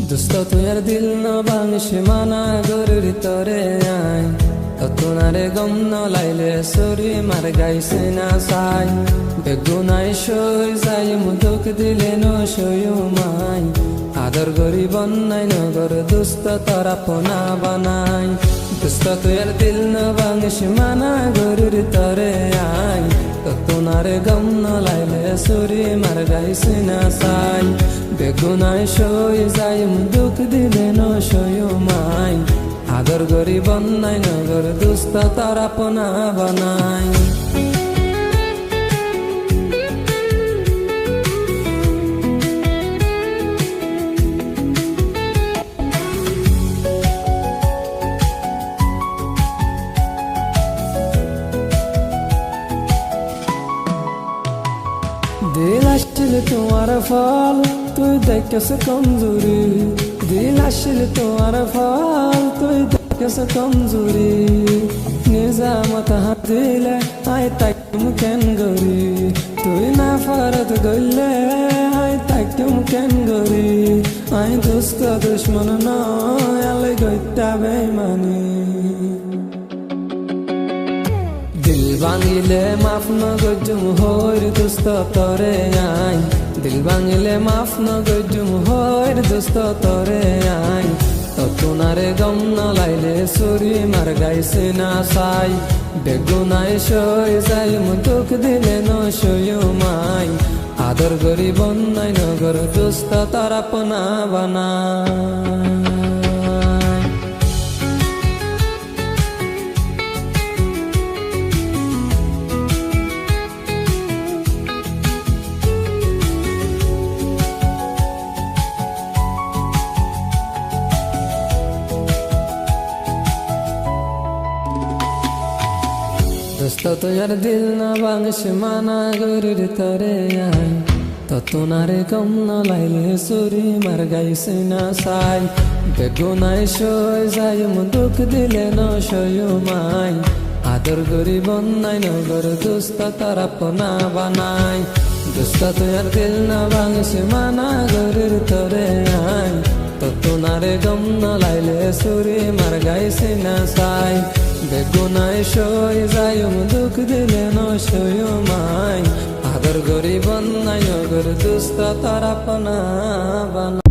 দোস্ত তুই আর দিল ন ভাঙিস মানা গরুর তরে আই ততনারে গম ন লাইলে সরি মার গাইছে না সাই বেগুনাই সই যাই মুদুক দিলে ন সয়ু মাই আদর গরি বন্যাই নগর দুস্ত তরা পোনা বানাই দোস্ত তুই আর দিল ন ভাঙিস মানা গরুর তরে আই ততনারে গম ন লাইলে সরি মার গাইছে না সাই বেগুনাই সই যাই মুদুক দিলে ন সয়ু মাই আদর গরি বন্যাই নগর দুস্ত তারা পোনা বানাই দিল আসছিল তোমার ফল তুই দেখেছ কমজোরি দিল আসছিল তোমার ফল তুই দেখেছ কমজোরি নিজামত হাত দিলে আই তাকুম কেন গরি তুই না ফারত গইলে আই তাকুম কেন গরি আই দুস্ত দুশ্মন নয় আলে গইতা বেমানি দিল ভাঙিলে মাফ ন গজুম হইর দুস্ত তরে আই দিল ভাঙিলে মাফ ন গজুম হইর দুস্ত তরে আই ততনারে গম ন লাইলে সরি মার গাইছে না সাই বেগুনাই সই যাই মুদুক দিলে ন সয়ু মাই আদর গরি বন্যাই নগর দুস্ত তারা পোনা বানাই দোস্ত তুই আর দিল না ভাঙিস মানা গরুর তরে আই ততনারে গম ন লাইলে সরি মার গাইছে না সাই বেগুনাই সই যাই মুদুক দিলে ন সয়ু মাই আদর গরি বন্যাই নগর দুস্ত তারা পোনা বানাই দোস্ত তুই আর দিল না ভাঙিস মানা গরুর তরে আই ততনারে গম ন লাইলে সরি মার গাইছে না সাই বেগুনাই সই যাই মুদুক দিলে ন সয়ু মাই আদর গরি বন্যাই নগর দুস্ত তারা পোনা বানাই